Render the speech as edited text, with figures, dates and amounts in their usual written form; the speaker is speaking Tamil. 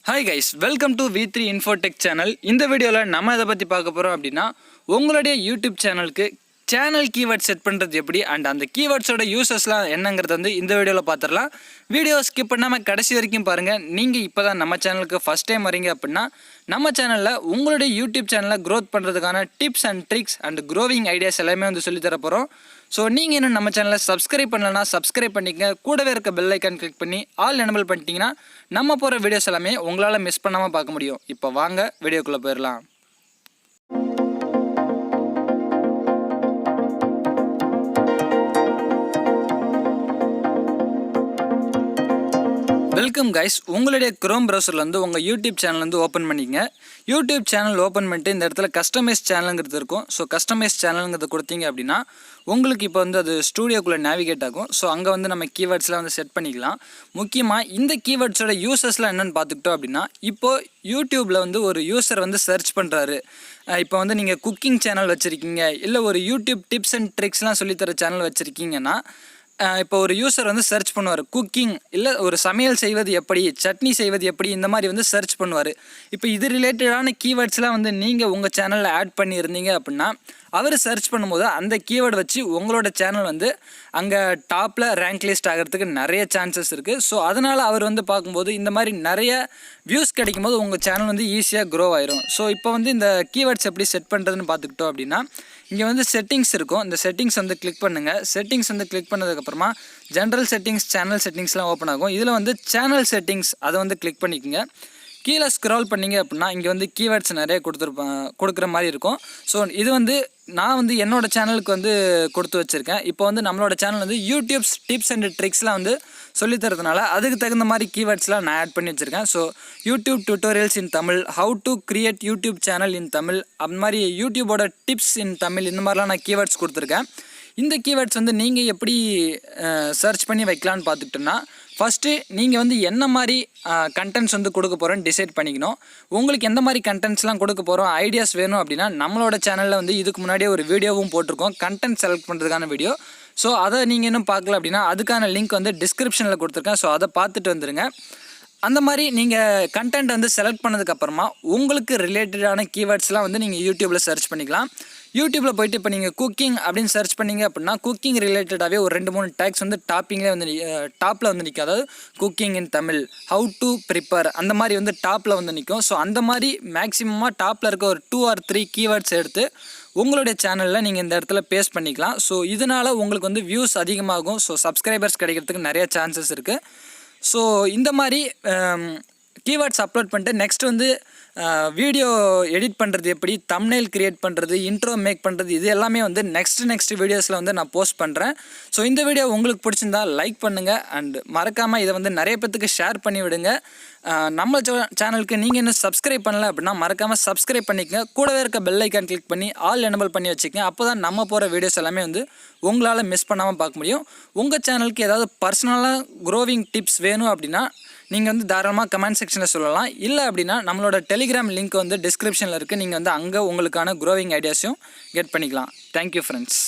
Hi guys, welcome to V3 Infotech channel. இந்த வீடியோல நம்ம எதை பத்தி பார்க்க போறோம் அப்படினா உங்களுடைய YouTube சேனலுக்கு சேனல் கீவேர்ட் செட் பண்றது எப்படி and அந்த கீவேர்ட்ஸோட யூசஸ்லாம் என்னங்கிறது வந்து இந்த வீடியோல பாத்துறலாம். வீடியோ ஸ்கிப் பண்ணாம கடைசி வரைக்கும் பாருங்க. நீங்க இப்போதான் நம்ம சேனலுக்கு ஃபர்ஸ்ட் டைம் வரீங்க அப்படினா நம்ம சேனல்ல உங்களுடைய YouTube சேனலை growth பண்றதுக்கான tips and tricks and growing ideas எல்லாமே வந்து சொல்லி தர போறோம். ஸோ நீங்கள் இன்னும் நம்ம சேனலை சப்ஸ்கிரைப் பண்ணலன்னா சப்ஸ்கிரைப் பண்ணிக்கங்க. கூடவே இருக்க பெல் ஐக்கான் கிளிக் பண்ணி ஆல் எனபிள் பண்ணிட்டீங்கன்னா நம்ம போகிற வீடியோஸ் எல்லாமே உங்களால் மிஸ் பண்ணாமல் பார்க்க முடியும். இப்போ வாங்க வீடியோக்குள்ளே போயிடலாம். வெல்கம் கைஸ், உங்களுடைய குரோம் ப்ரௌசர்லேருந்து உங்கள் யூடியூப் சேனல்லேருந்து ஓப்பன் பண்ணிக்கங்க. யூடியூப் சேனல் ஓப்பன் பண்ணிட்டு இந்த இடத்துல கஸ்டமைஸ் சேனலுங்கிறது இருக்கும். ஸோ கஸ்டமைஸ் சேனலுங்கிறது கொடுத்தீங்க அப்படின்னா உங்களுக்கு இப்போ வந்து அது ஸ்டூடியோக்குள்ளே நேவிகேட் ஆகும். ஸோ அங்கே வந்து நம்ம கீவேர்ட்ஸ்லாம் வந்து செட் பண்ணிக்கலாம். முக்கியமாக இந்த கீவேர்ட்ஸோட யூசஸ்லாம் என்னென்னு பார்த்துக்கிட்டோம் அப்படின்னா, இப்போது யூடியூப்பில் வந்து ஒரு யூசர் வந்து சர்ச் பண்ணுறாரு. இப்போ வந்து நீங்கள் குக்கிங் சேனல் வச்சுருக்கீங்க, இல்லை ஒரு யூடியூப் டிப்ஸ் அண்ட் ட்ரிக்ஸ்லாம் சொல்லித்தர சேனல் வச்சுருக்கீங்கன்னா, இப்போ ஒரு யூசர் வந்து சர்ச் பண்ணுவார் குக்கிங், இல்லை ஒரு சமையல் செய்வது எப்படி, சட்னி செய்வது எப்படி, இந்த மாதிரி வந்து சர்ச் பண்ணுவார். இப்போ இது ரிலேட்டடான கீவேர்ட்ஸ்லாம் வந்து நீங்கள் உங்கள் சேனலில் ஆட் பண்ணியிருந்தீங்க அப்படின்னா அவர் சர்ச் பண்ணும்போது அந்த கீவேர்டு வச்சு உங்களோட சேனல் வந்து அங்கே டாப்பில் ரேங்க் லிஸ்ட் ஆகிறதுக்கு நிறைய சான்சஸ் இருக்குது. ஸோ அதனால் அவர் வந்து பார்க்கும்போது இந்த மாதிரி நிறைய வியூஸ் கிடைக்கும் போது உங்கள் சேனல் வந்து ஈஸியாக க்ரோ ஆயிரும். ஸோ இப்போ வந்து இந்த கீவேர்ட்ஸ் எப்படி செட் பண்ணுறதுன்னு பார்த்துக்கிட்டோம் அப்படின்னா, இங்கே வந்து செட்டிங்ஸ் இருக்கும். இந்த செட்டிங்ஸ் வந்து கிளிக் பண்ணுங்கள். செட்டிங்ஸ் வந்து கிளிக் பண்ணதுக்கப்புறமா ஜென்ரல் செட்டிங்ஸ், சேனல் செட்டிங்ஸ்லாம் ஓப்பன் ஆகும். இதில் வந்து சேனல் செட்டிங்ஸ் அதை வந்து கிளிக் பண்ணிக்கோங்க. கீழே ஸ்க்ரால் பண்ணிங்க அப்படின்னா இங்கே வந்து கீவேர்ட்ஸ் நிறைய கொடுக்குற மாதிரி இருக்கும். ஸோ இது வந்து நான் வந்து என்னோடய சேனலுக்கு வந்து கொடுத்து வச்சுருக்கேன். இப்போ வந்து நம்மளோட சேனல் வந்து யூடியூப்ஸ் டிப்ஸ் அண்ட் ட்ரிக்ஸ்லாம் வந்து சொல்லித்தரதுனால அதுக்கு தகுந்த மாதிரி கீவேர்ட்ஸ்லாம் நான் ஆட் பண்ணி வச்சுருக்கேன். So YouTube tutorials in Tamil, how to create YouTube channel இன் தமிழ், அந்த மாதிரி யூடியூபோட டிப்ஸ் இன் தமிழ், இந்த மாதிரிலாம் நான் கீவேர்ட்ஸ் கொடுத்துருக்கேன். இந்த கீவேர்ட்ஸ் வந்து நீங்கள் எப்படி சர்ச் பண்ணி வைக்கலான்னு பார்த்துக்கிட்டோன்னா, ஃபஸ்ட்டு நீங்கள் வந்து என்ன மாதிரி கண்டென்ட்ஸ் வந்து கொடுக்க போகிறோன்னு டிசைட் பண்ணிக்கணும். உங்களுக்கு எந்த மாதிரி கண்டென்ட்ஸ்லாம் கொடுக்க போகிறோம் ஐடியாஸ் வேணும் அப்படின்னா, நம்மளோட சேனலில் வந்து இதுக்கு முன்னாடியே ஒரு வீடியோவும் போட்டிருக்கோம், கண்டென்ட் செலக்ட் பண்ணுறதுக்கான வீடியோ. ஸோ அதை நீங்கள் இன்னும் பார்க்கல அப்படின்னா அதுக்கான லிங்க் வந்து டிஸ்கிரிப்ஷனில் கொடுத்துருக்கேன். ஸோ அதை பார்த்துட்டு வந்துடுங்க. அந்த மாதிரி நீங்கள் கண்டென்ட் வந்து செலக்ட் பண்ணதுக்கப்புறமா உங்களுக்கு ரிலேட்டடான கீவேர்ட்ஸ்லாம் வந்து நீங்கள் யூடியூப்பில் சர்ச் பண்ணிக்கலாம். யூடியூப்பில் போய்ட்டு இப்போ நீங்கள் குக்கிங் அப்படின்னு சர்ச் பண்ணிங்க அப்படின்னா குக்கிங் ரிலேட்டடாகவே ஒரு 2-3 டேக்ஸ் வந்து டாப்பிங்லேயே வந்து டாப்பில் வந்து நிற்கும். அதாவது cooking in Tamil, how to prepare, அந்த மாதிரி வந்து டாப்பில் வந்து நிற்கும். ஸோ அந்த மாதிரி மேக்ஸிமமாக டாப்பில் இருக்க ஒரு 2 or 3 கீவேர்ட்ஸ் எடுத்து உங்களுடைய சேனலில் நீங்கள் இந்த இடத்துல பேஸ்ட் பண்ணிக்கலாம். ஸோ இதனால் உங்களுக்கு வந்து வியூஸ் அதிகமாகும். ஸோ சப்ஸ்கிரைபர்ஸ் கிடைக்கிறதுக்கு நிறைய சான்சஸ் இருக்குது. ஸோ இந்த மாதிரி கீவேர்ட்ஸ் அப்லோட் பண்ணிட்டு நெக்ஸ்ட் வந்து வீடியோ எடிட் பண்ணுறது எப்படி, தம்ப்நெயில் க்ரியேட் பண்ணுறது, இன்ட்ரோ மேக் பண்ணுறது, இது எல்லாமே வந்து நெக்ஸ்ட் வீடியோஸில் வந்து நான் போஸ்ட் பண்ணுறேன். ஸோ இந்த வீடியோ உங்களுக்கு பிடிச்சிருந்தா லைக் பண்ணுங்கள் அண்ட் மறக்காமல் இதை வந்து நிறைய பேத்துக்கு ஷேர் பண்ணி விடுங்க. நம்ம சேனலுக்கு நீங்கள் இன்னும் சப்ஸ்கிரைப் பண்ணல அப்படின்னா மறக்காமல் சப்ஸ்கிரைப் பண்ணிக்கங்க. கூடவே இருக்க பெல் ஐக்கான் கிளிக் பண்ணி ஆல் எனபிள் பண்ணி வச்சுக்கங்க. அப்போ தான் நம்ம போகிற வீடியோஸ் எல்லாமே வந்து உங்களால் மிஸ் பண்ணாமல் பார்க்க முடியும். உங்கள் சேனலுக்கு ஏதாவது பர்சனலாக க்ரோவிங் டிப்ஸ் வேணும் அப்படின்னா நீங்கள் வந்து தாராளமாக கமெண்ட் செக்ஷனில் சொல்லலாம். இல்லை அப்படின்னா நம்மளோட டெலிகிராம் லிங்க் வந்து டிஸ்கிரிப்ஷனில் இருக்குது. நீங்கள் வந்து அங்கே உங்களுக்கான க்ரோவிங் ஐடியாஸையும் கெட் பண்ணிக்கலாம். Thank you friends.